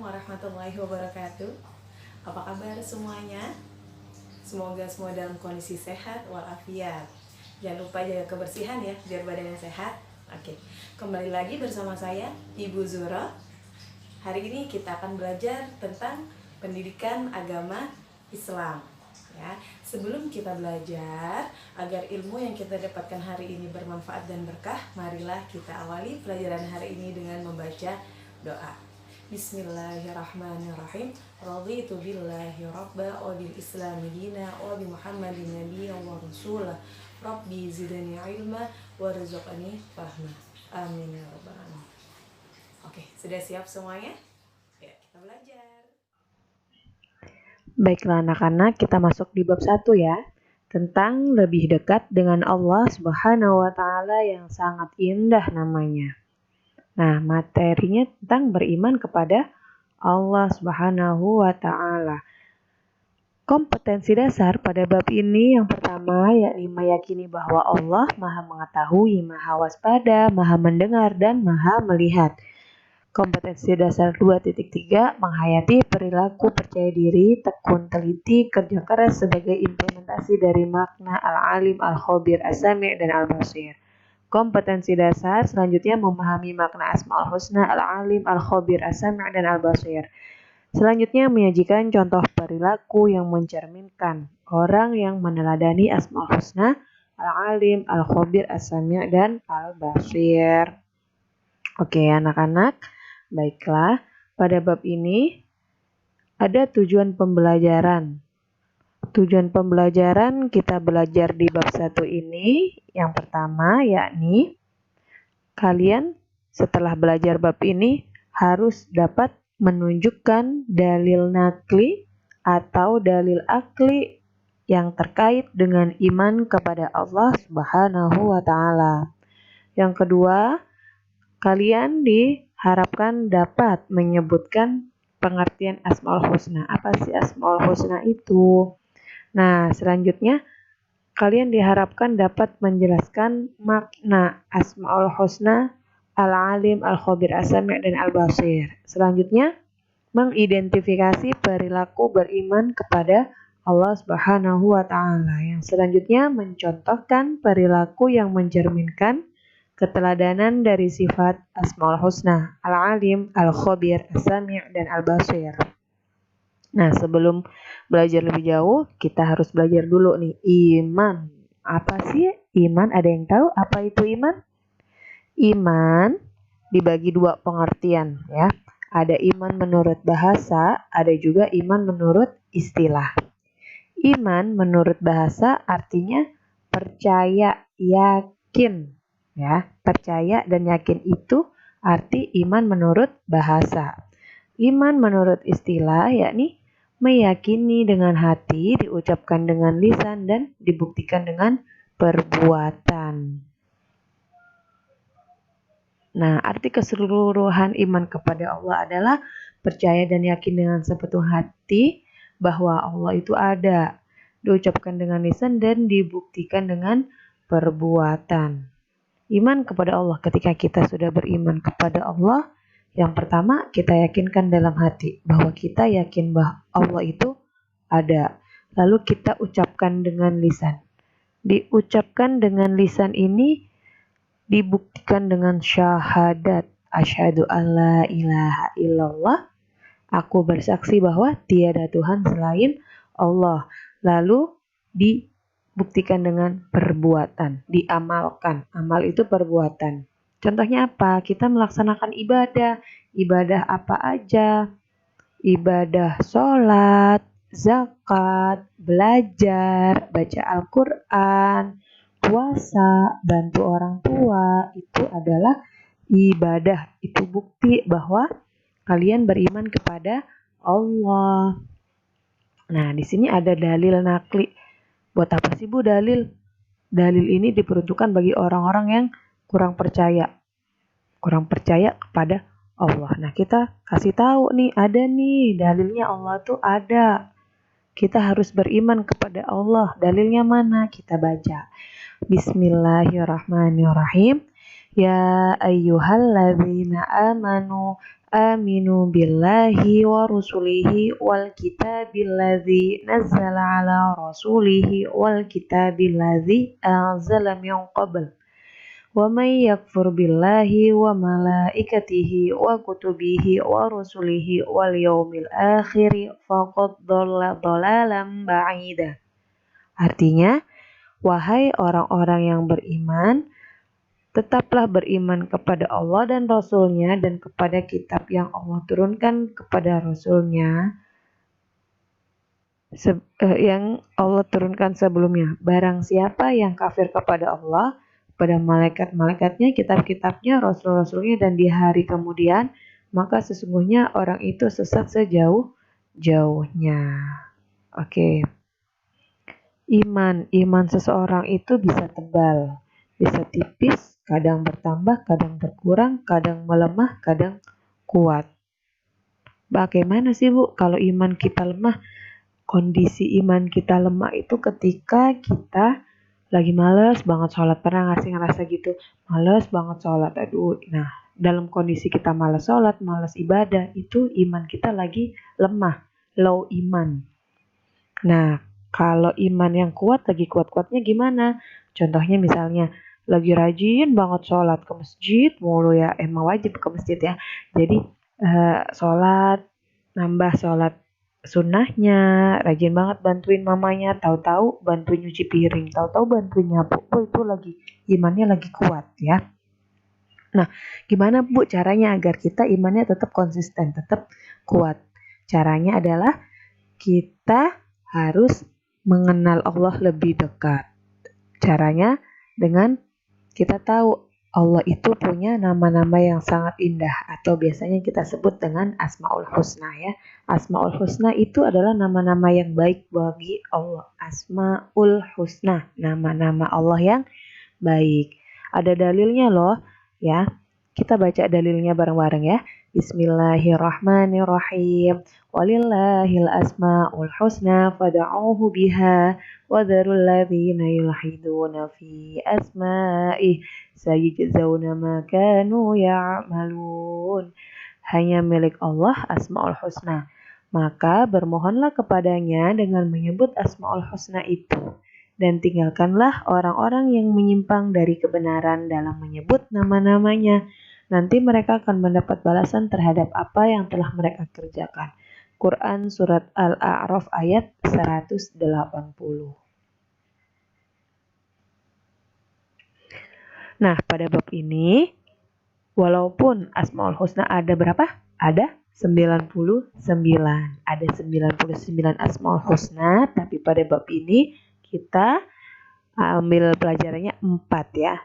warahmatullahi wabarakatuh. Apa kabar semuanya? Semoga semua dalam kondisi sehat walafiat. Jangan lupa jaga kebersihan ya, biar badannya sehat. Oke, kembali lagi bersama saya, Ibu Zura. Hari ini kita akan belajar tentang pendidikan agama Islam. Ya, sebelum kita belajar, agar ilmu yang kita dapatkan hari ini bermanfaat dan berkah, marilah kita awali pelajaran hari ini dengan membaca doa. Bismillahirrahmanirrahim. Raditu billahi rabba wa bil islami dina wa bi Muhammadin nabiyyan wa rasulah. Rabbi zidni ilma warzuqni fahma. Amin ya rabbal alamin. Oke, sudah siap semuanya? Ya, kita belajar. Baiklah anak-anak, kita masuk di bab 1 ya, tentang lebih dekat dengan Allah Subhanahu wa Ta'ala yang sangat indah namanya. Nah, materinya tentang beriman kepada Allah Subhanahu wa Ta'ala. Kompetensi dasar pada bab ini yang pertama yakni meyakini bahwa Allah Maha Mengetahui, Maha Waspada, Maha Mendengar, dan Maha Melihat. Kompetensi dasar 2.3 menghayati perilaku percaya diri, tekun, teliti, kerja keras sebagai implementasi dari makna al-alim, al-khabir, as-sami' dan al-basir. Kompetensi dasar selanjutnya memahami makna asma'ul husna, al-alim, al-khabir, as-sami' dan al-basir. Selanjutnya menyajikan contoh perilaku yang mencerminkan orang yang meneladani asma'ul husna, al-alim, al-khabir, as-sami' dan al-basir. Oke anak-anak, baiklah, pada bab ini ada tujuan pembelajaran. Tujuan pembelajaran kita belajar di bab 1 ini yang pertama yakni kalian setelah belajar bab ini harus dapat menunjukkan dalil nakli atau dalil akli yang terkait dengan iman kepada Allah Subhanahu wa Ta'ala. Yang kedua, kalian diharapkan dapat menyebutkan pengertian Asmaul Husna. Apa sih Asmaul Husna itu? Nah, selanjutnya kalian diharapkan dapat menjelaskan makna Asmaul Husna, Al-Alim, Al-Khabir, As-Sami' dan Al-Basir. Selanjutnya, mengidentifikasi perilaku beriman kepada Allah Subhanahu wa Ta'ala. Yang selanjutnya mencontohkan perilaku yang mencerminkan keteladanan dari sifat Asmaul Husna, Al-Alim, Al-Khabir, As-Sami' dan Al-Basir. Nah, sebelum belajar lebih jauh, kita harus belajar dulu nih, iman. Apa sih iman? Ada yang tahu apa itu iman? Iman dibagi dua pengertian ya. Ada iman menurut bahasa, ada juga iman menurut istilah. Iman menurut bahasa artinya percaya, yakin. Ya, percaya dan yakin itu arti iman menurut bahasa. Iman menurut istilah yakni meyakini dengan hati, diucapkan dengan lisan dan dibuktikan dengan perbuatan. Nah, arti keseluruhan iman kepada Allah adalah percaya dan yakin dengan sepenuh hati bahwa Allah itu ada, diucapkan dengan lisan dan dibuktikan dengan perbuatan. Iman kepada Allah, ketika kita sudah beriman kepada Allah, yang pertama kita yakinkan dalam hati bahwa kita yakin bahwa Allah itu ada. Lalu kita ucapkan dengan lisan. Diucapkan dengan lisan ini dibuktikan dengan syahadat. Asyhadu alla ilaha illallah. Aku bersaksi bahwa tiada Tuhan selain Allah. Lalu dibuktikan dengan perbuatan, diamalkan. Amal itu perbuatan. Contohnya apa? Kita melaksanakan ibadah. Ibadah apa aja? Ibadah sholat, zakat, belajar, baca Al-Quran, puasa, bantu orang tua. Itu adalah ibadah. Itu bukti bahwa kalian beriman kepada Allah. Nah, di sini ada dalil nakli. Buat apa sih Bu dalil? Dalil ini diperuntukkan bagi orang-orang yang kurang percaya kepada Allah. Nah, kita kasih tahu nih, ada nih dalilnya Allah tuh ada. Kita harus beriman kepada Allah. Dalilnya mana? Kita baca. Bismillahirrahmanirrahim. Ya ayyuhalladzina amanu aminu billahi wa rusulihi wal kitabilladzi nazzala ala rasulihi wal kitabilladzi anzala min qabl wa may yakfur billahi wa malaikatihi wa kutubihi wa rusulihi wal yaumil akhir faqad dhalla dhalalan ba'ida. Artinya, wahai orang-orang yang beriman, tetaplah beriman kepada Allah dan Rasul-Nya dan kepada kitab yang Allah turunkan kepada Rasul-Nya yang Allah turunkan sebelumnya. Barang siapa yang kafir kepada Allah, kepada malaikat-malaikatnya, kitab-kitabnya, Rasul-Rasulnya dan di hari kemudian, maka sesungguhnya orang itu sesat sejauh-jauhnya. Oke. Iman seseorang itu bisa tebal, bisa tipis, kadang bertambah, kadang berkurang, kadang melemah, kadang kuat. Bagaimana sih Bu kalau iman kita lemah? Kondisi iman kita lemah itu ketika kita lagi males banget sholat. Pernah nggak sih ngerasa gitu? Males banget sholat, aduh. Nah, dalam kondisi kita males sholat, males ibadah, itu iman kita lagi lemah, low iman. Nah, kalau iman yang kuat lagi kuat-kuatnya gimana? Contohnya misalnya lagi rajin banget sholat ke masjid mulu ya, emang wajib ke masjid ya. Jadi sholat, nambah sholat sunnahnya, rajin banget bantuin mamanya, tahu-tahu bantuin nyuci piring, tahu-tahu bantuin nyapu. Oh, itu lagi imannya lagi kuat ya. Nah, gimana Bu caranya agar kita imannya tetap konsisten, tetap kuat? Caranya adalah kita harus mengenal Allah lebih dekat. Caranya dengan kita tahu Allah itu punya nama-nama yang sangat indah atau biasanya kita sebut dengan Asmaul Husna ya. Asmaul Husna itu adalah nama-nama yang baik bagi Allah. Asmaul Husna, nama-nama Allah yang baik. Ada dalilnya loh ya. Kita baca dalilnya bareng-bareng ya. Bismillahirrahmanirrahim. Walillahil asmaul husna fad'uuhu biha wa dzarul ladzina yulhiduna fi asma'ih sayajzauna ma kanu ya'malun. Hanya milik Allah asmaul husna. Maka bermohonlah kepadanya dengan menyebut asmaul husna itu. Dan tinggalkanlah orang-orang yang menyimpang dari kebenaran dalam menyebut nama-namanya. Nanti mereka akan mendapat balasan terhadap apa yang telah mereka kerjakan. Quran Surat Al-A'raf ayat 180. Nah, pada bab ini, walaupun Asmaul Husna ada berapa? Ada 99. Ada 99 Asmaul Husna, tapi pada bab ini kita ambil pelajarannya 4 ya.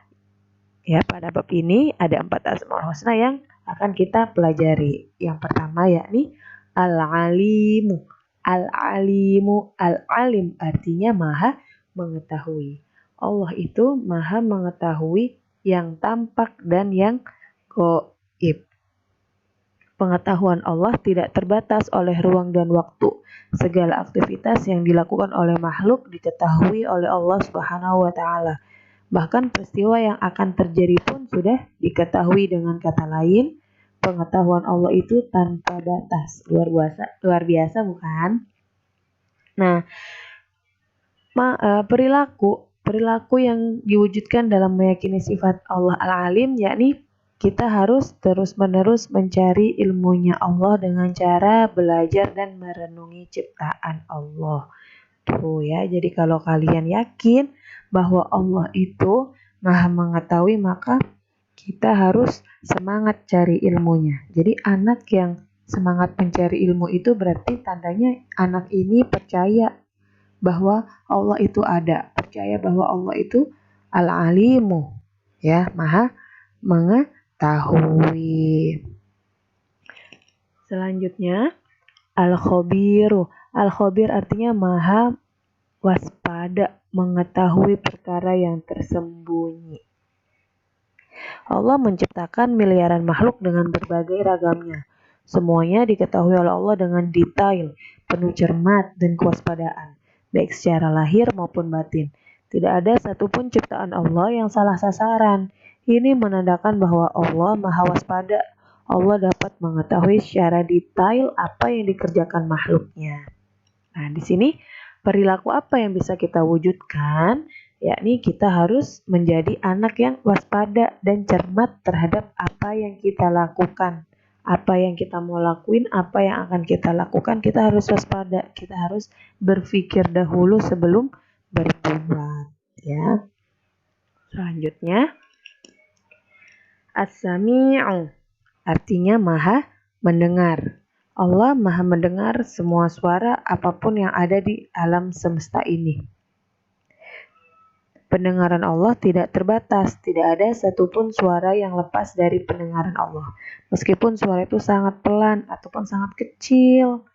Ya, pada bab ini ada 4 Asmaul Husna yang akan kita pelajari. Yang pertama yakni Al-Alimu. Al-Alimu, Al-Alim artinya maha mengetahui. Allah itu maha mengetahui yang tampak dan yang gaib. Pengetahuan Allah tidak terbatas oleh ruang dan waktu. Segala aktivitas yang dilakukan oleh makhluk diketahui oleh Allah Subhanahu wa taala. Bahkan peristiwa yang akan terjadi pun sudah diketahui. Dengan kata lain, pengetahuan Allah itu tanpa batas. Luar biasa bukan? Nah, perilaku yang diwujudkan dalam meyakini sifat Allah Al-Alim yakni kita harus terus-menerus mencari ilmunya Allah dengan cara belajar dan merenungi ciptaan Allah. Tuh ya, jadi kalau kalian yakin bahwa Allah itu maha mengetahui, maka kita harus semangat cari ilmunya. Jadi anak yang semangat mencari ilmu itu berarti tandanya anak ini percaya bahwa Allah itu ada, percaya bahwa Allah itu Al-Alimu, ya, maha mengetahui. Selanjutnya Al-Khabiru. Al-Khabir artinya maha waspada, mengetahui perkara yang tersembunyi. Allah menciptakan miliaran makhluk dengan berbagai ragamnya. Semuanya diketahui oleh Allah dengan detail, penuh cermat dan kewaspadaan, baik secara lahir maupun batin. Tidak ada satupun ciptaan Allah yang salah sasaran. Ini menandakan bahwa Allah maha waspada. Allah dapat mengetahui secara detail apa yang dikerjakan makhluknya. Nah, di sini perilaku apa yang bisa kita wujudkan? Yakni kita harus menjadi anak yang waspada dan cermat terhadap apa yang kita lakukan. Apa yang kita mau lakuin, apa yang akan kita lakukan, kita harus waspada. Kita harus berpikir dahulu sebelum berbuat. Ya. Selanjutnya, As-Sami'u artinya maha mendengar. Allah maha mendengar semua suara apapun yang ada di alam semesta ini. Pendengaran Allah tidak terbatas, tidak ada satupun suara yang lepas dari pendengaran Allah. Meskipun suara itu sangat pelan ataupun sangat kecil,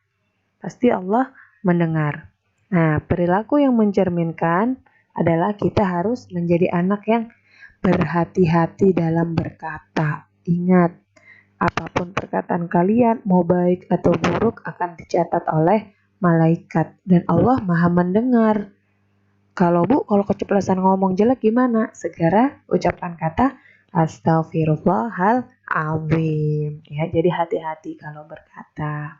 pasti Allah mendengar. Nah, perilaku yang mencerminkan adalah kita harus menjadi anak yang berhati-hati dalam berkata. Ingat, apapun perkataan kalian, mau baik atau buruk, akan dicatat oleh malaikat. Dan Allah maha mendengar. Kalau keceplosan ngomong jelek gimana? Segera ucapkan kata Astaghfirullahaladzim. Ya, jadi hati-hati kalau berkata.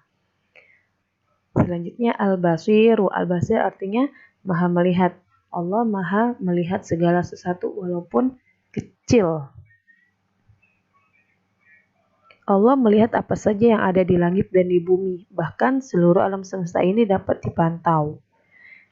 Selanjutnya Al-Basiru. Al-Basir artinya maha melihat. Allah maha melihat segala sesuatu walaupun kecil. Allah melihat apa saja yang ada di langit dan di bumi, bahkan seluruh alam semesta ini dapat dipantau.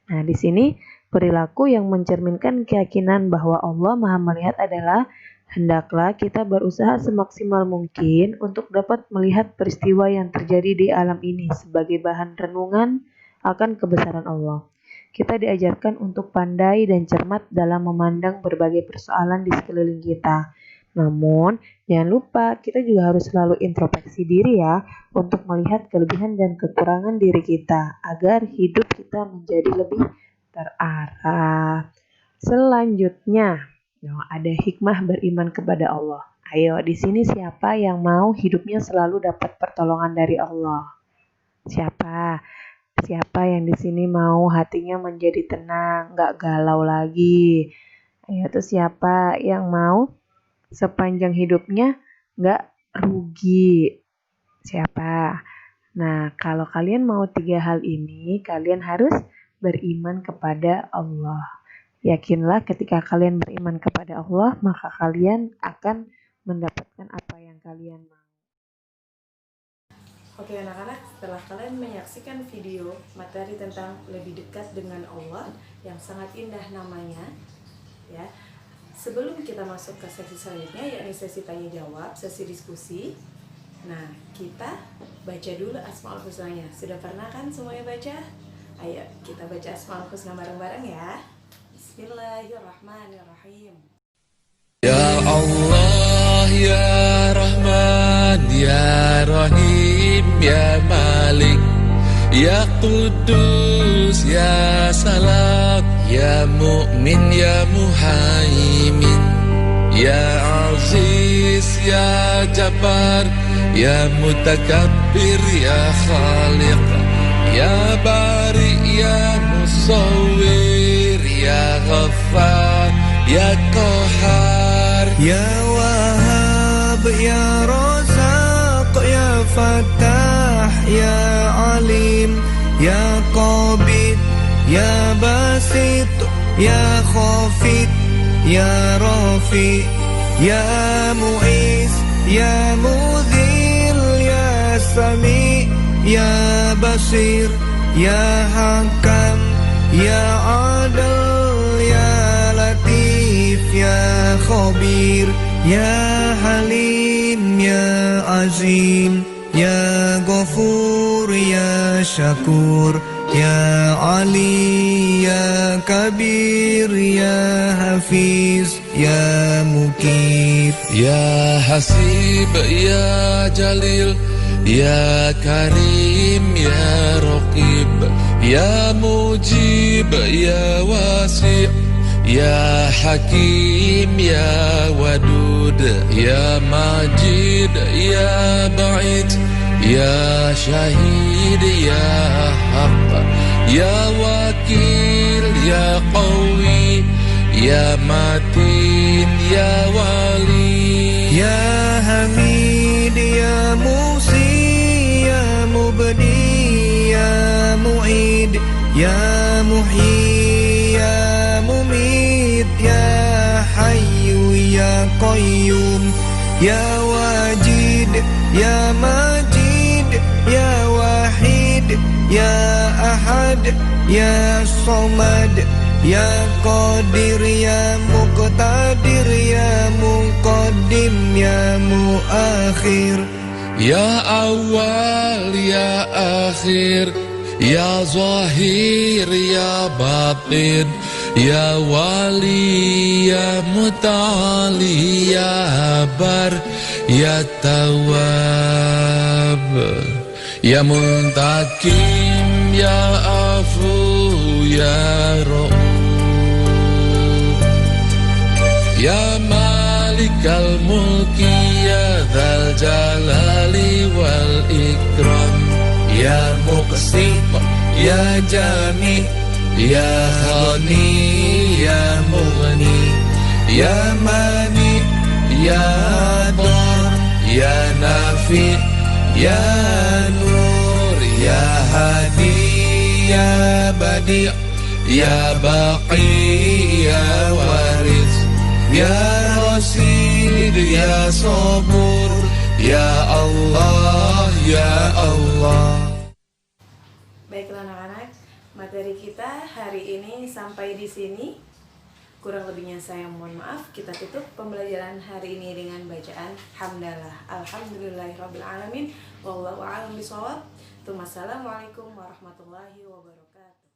Nah, di sini perilaku yang mencerminkan keyakinan bahwa Allah Maha melihat adalah hendaklah kita berusaha semaksimal mungkin untuk dapat melihat peristiwa yang terjadi di alam ini sebagai bahan renungan akan kebesaran Allah. Kita diajarkan untuk pandai dan cermat dalam memandang berbagai persoalan di sekeliling kita. Namun, jangan lupa kita juga harus selalu introspeksi diri ya, untuk melihat kelebihan dan kekurangan diri kita, agar hidup kita menjadi lebih terarah. Selanjutnya, ada hikmah beriman kepada Allah. Ayo, di sini siapa yang mau hidupnya selalu dapat pertolongan dari Allah? Siapa yang di sini mau hatinya menjadi tenang, gak galau lagi? Ayo, tuh siapa yang mau sepanjang hidupnya gak rugi? Siapa? Nah, kalau kalian mau 3 hal ini, kalian harus beriman kepada Allah. Yakinlah ketika kalian beriman kepada Allah, maka kalian akan mendapatkan apa yang kalian mau. Oke anak-anak, setelah kalian menyaksikan video materi tentang lebih dekat dengan Allah yang sangat indah namanya, ya. Sebelum kita masuk ke sesi selanjutnya, yakni sesi tanya jawab, sesi diskusi. Nah, kita baca dulu Asmaul Husnanya. Sudah pernah kan semuanya baca? Ayo kita baca Asmaul Husna bareng-bareng ya. Bismillahirrahmanirrahim. Ya Allah, Ya Rahman, Ya Rahim, Ya Malik, Ya Qudus, Ya Salam, Ya Mu'min, Ya Muhaimin, Ya Aziz, Ya Jabbar, Ya Mutakabbir, Ya Khaliq, Ya Bari, Ya Musawwir, Ya Ghaffar, Ya Qahar, Ya Wahhab, Ya Razaq, Ya Fattah, Ya Alim, Ya Qabid, Ya Basit, Ya Khafid, Ya Rafi, Ya Mu'is, Ya Mudhil, Ya Sami, Ya Basir, Ya Hakam, Ya Adil, Ya Latif, Ya Khabir, Ya Halim, Ya Azim, Ya Ghafur, Ya Syakur, Ya Ali, Ya Kabir, Ya Hafiz, Ya Mukit, Ya Hasib, Ya Jalil, Ya Karim, Ya Raqib, Ya Mujib, Ya Wasi', Ya Hakim, Ya Wadud, Ya Majid, Ya Ba'id, Ya Syahid, Ya Haq, Ya Wakil, Ya Qawi, Ya Matin, Ya Wali, Ya Hamid, Ya Ya Muhyi Ya Mumit Ya Hayyu Ya Qayyum Ya Wajid Ya Majid Ya Wahid Ya Ahad Ya Somad Ya Qadir Ya Muqtadir Ya Muqaddim Ya Muakhir Ya awal ya akhir, ya zahir ya batin, ya wali ya mutali ya bar ya tawab, ya muntakim ya afu ya ra'uf, ya malikal mulki ya dzal jalali wal ikram, Ya Muqsim Ya Jami Ya Khani Ya Mughni Ya Mani Ya Dar Ya Nafi Ya Nur Ya Hadi Ya Badi Ya Baqi Ya Waris Ya Rasid Ya Sabur Ya Allah Ya Allah. Baiklah anak-anak, materi kita hari ini sampai di sini. Kurang lebihnya saya mohon maaf. Kita tutup pembelajaran hari ini dengan bacaan hamdalah. Alhamdulillahirabbil alamin. Wallahu a'lam bishawab. Wassalamualaikum warahmatullahi wabarakatuh.